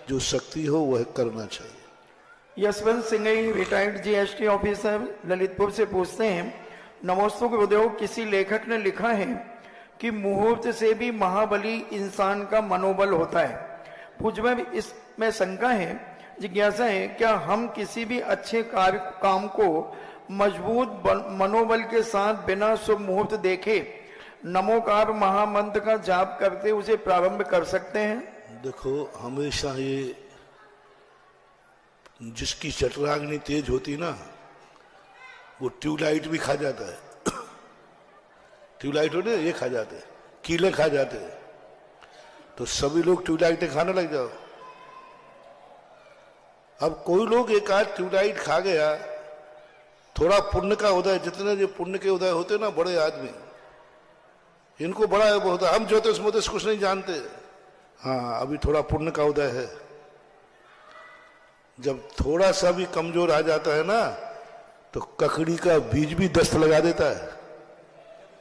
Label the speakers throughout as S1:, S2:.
S1: जो शक्ति हो वह करना चाहिए।
S2: Yashwant Singh retired GST officer Lalitpur से पूछते हैं, नमोस्तु गुरुदेव, किसी लेखक ने लिखा है कि मुहूर्त से भी महाबली इंसान का मनोबल होता है। पूज्य में इसमें शंका है, जिज्ञासा है, क्या हम किसी भी अच्छे कार्य काम को मजबूत मनोबल के साथ बिना शुभ मुहूर्त देखे नमोकार महामंत्र का जाप करते उसे प्रारंभ कर सकते हैं?
S1: देखो, हमेशा ये जिसकी चटराग्नि तेज होती ना, वो ट्यूबलाइट भी खा जाता है। ट्यूबलाइट होते ये खा जाते हैं, कीले खा जाते हैं। तो सभी लोग ट्यूबलाइटें खाने लग जाओ। अब कोई लोग एक आध ट्यूबलाइट खा गया, थोड़ा पुण्य का उदय, जितने जो पुण्य के उदय होते ना बड़े आदमी, इनको बड़ा बहुत, हम ज्योतिष मोतिष कुछ नहीं जानते। हाँ, अभी थोड़ा पुण्य का उदय है। जब थोड़ा सा भी कमजोर आ जाता है ना, तो ककड़ी का बीज भी दस्त लगा देता है।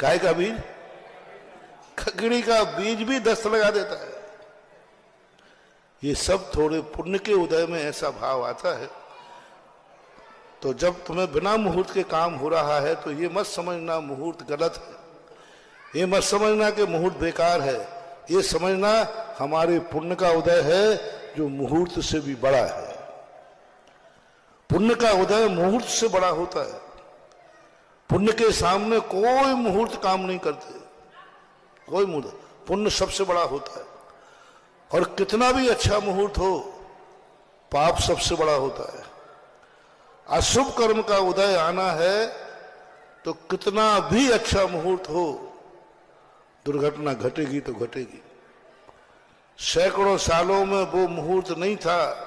S1: काय का बीज? ककड़ी का बीज भी दस्त लगा देता है। ये सब थोड़े पुण्य के उदय में ऐसा भाव आता है। तो जब तुम्हें बिना मुहूर्त के काम हो रहा है तो ये मत समझना मुहूर्त गलत है, ये मत समझना कि मुहूर्त बेकार है, ये समझना हमारे पुण्य का उदय है जो मुहूर्त से भी बड़ा है। पुण्य का उदय मुहूर्त से बड़ा होता है। पुण्य के सामने कोई मुहूर्त काम नहीं करते, कोई मुहूर्त। पुण्य सबसे बड़ा होता है। और कितना भी अच्छा मुहूर्त हो, पाप सबसे बड़ा होता है। अशुभ कर्म का उदय आना है तो कितना भी अच्छा मुहूर्त हो, दुर्घटना घटेगी तो घटेगी। सैकड़ों सालों में वो मुहूर्त नहीं था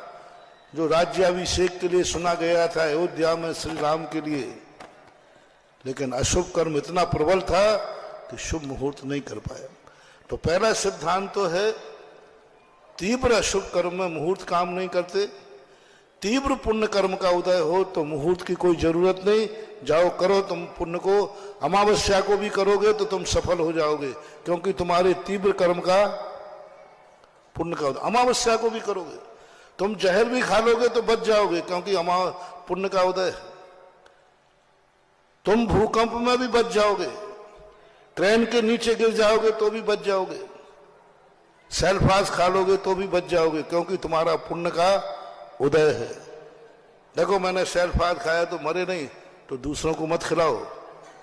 S1: जो राज्याभिषेक के लिए सुना गया था अयोध्या में श्री राम के लिए, लेकिन अशुभ कर्म इतना प्रबल था कि शुभ मुहूर्त नहीं कर पाया। तो पहला सिद्धांत तो है, तीव्र अशुभ कर्म में मुहूर्त काम नहीं करते। तीव्र पुण्य कर्म का उदय हो तो मुहूर्त की कोई जरूरत नहीं, जाओ करो तुम पुण्य को। अमावस्या को भी करोगे तो तुम सफल हो जाओगे, क्योंकि तुम्हारे तीव्र कर्म का पुण्य का उदय। अमावस्या को भी करोगे, तुम जहर भी खा लोगे तो बच जाओगे, क्योंकि पुण्य का उदय है। तुम भूकंप में भी बच जाओगे, ट्रेन के नीचे गिर जाओगे तो भी बच जाओगे, सेल्फास खा लोगे तो भी बच जाओगे, क्योंकि तुम्हारा पुण्य का उदय है। देखो, मैंने सेल्फास खाया तो मरे नहीं, तो दूसरों को मत खिलाओ,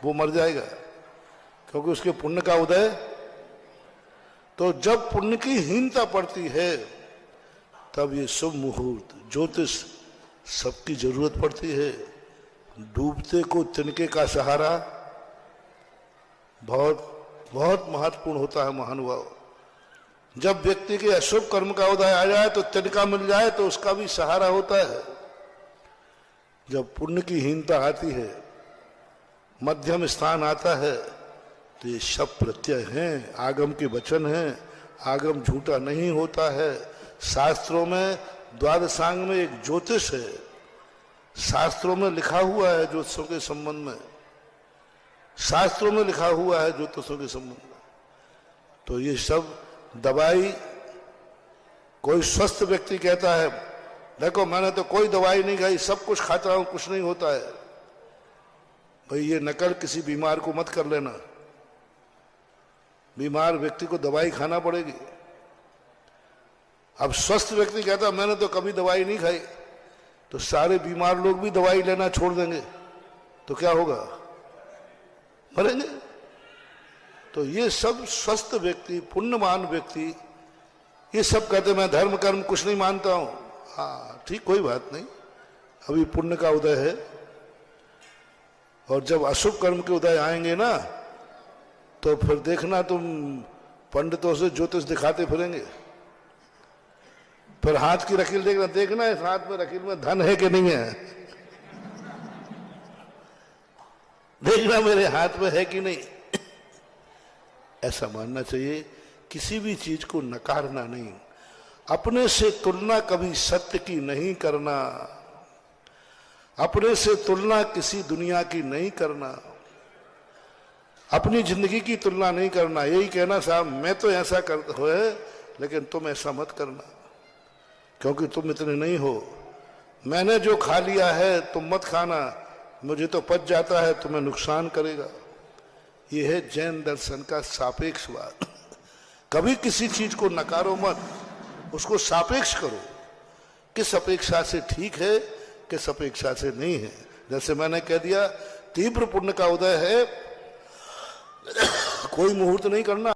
S1: वो मर जाएगा, क्योंकि उसके पुण्य का उदय। तो जब पुण्य की हीनता पड़ती है तब ये शुभ मुहूर्त, ज्योतिष सबकी जरूरत पड़ती है। डूबते को तिनके का सहारा बहुत बहुत महत्वपूर्ण होता है महानुभाव। जब व्यक्ति के अशुभ कर्म का उदय आ जाए तो तिनका मिल जाए तो उसका भी सहारा होता है। जब पुण्य की हीनता आती है, मध्यम स्थान आता है, तो ये शब्द प्रत्यय हैं, आगम के वचन हैं। आगम झूठा नहीं होता है। शास्त्रों में द्वादशांग में एक ज्योतिष है, शास्त्रों में लिखा हुआ है ज्योतिषों के संबंध में, शास्त्रों में लिखा हुआ है ज्योतिषों के संबंध में। तो ये सब दवाई, कोई स्वस्थ व्यक्ति कहता है, देखो मैंने तो कोई दवाई नहीं खाई, सब कुछ खाता हूं, कुछ नहीं होता है। भाई, ये नकल किसी बीमार को मत कर लेना। बीमार व्यक्ति को दवाई खाना पड़ेगी। अब स्वस्थ व्यक्ति कहता मैंने तो कभी दवाई नहीं खाई, तो सारे बीमार लोग भी दवाई लेना छोड़ देंगे तो क्या होगा? मरेंगे। तो ये सब स्वस्थ व्यक्ति, पुण्यमान व्यक्ति, ये सब कहते मैं धर्म कर्म कुछ नहीं मानता हूं। हाँ ठीक, कोई बात नहीं, अभी पुण्य का उदय है। और जब अशुभ कर्म के उदय आएंगे ना, तो फिर देखना तुम पंडितों से ज्योतिष दिखाते फिरेंगे। फिर हाथ की रकील देखना इस हाथ में रकील में धन है कि नहीं है, देखना मेरे हाथ में है कि नहीं। ऐसा मानना चाहिए। किसी भी चीज को नकारना नहीं, अपने से तुलना कभी सत्य की नहीं करना, अपने से तुलना किसी दुनिया की नहीं करना, अपनी जिंदगी की तुलना नहीं करना। यही कहना साहब मैं तो ऐसा करता हुए, लेकिन तुम ऐसा मत करना। क्योंकि तुम इतने नहीं हो। मैंने जो खा लिया है तुम मत खाना, मुझे तो पच जाता है, तुम्हें नुकसान करेगा। यह है जैन दर्शन का सापेक्षवाद। कभी किसी चीज को नकारो मत, उसको सापेक्ष करो, किस अपेक्षा से ठीक है किस अपेक्षा से नहीं है। जैसे मैंने कह दिया तीव्र पुण्य का उदय है, कोई मुहूर्त नहीं करना।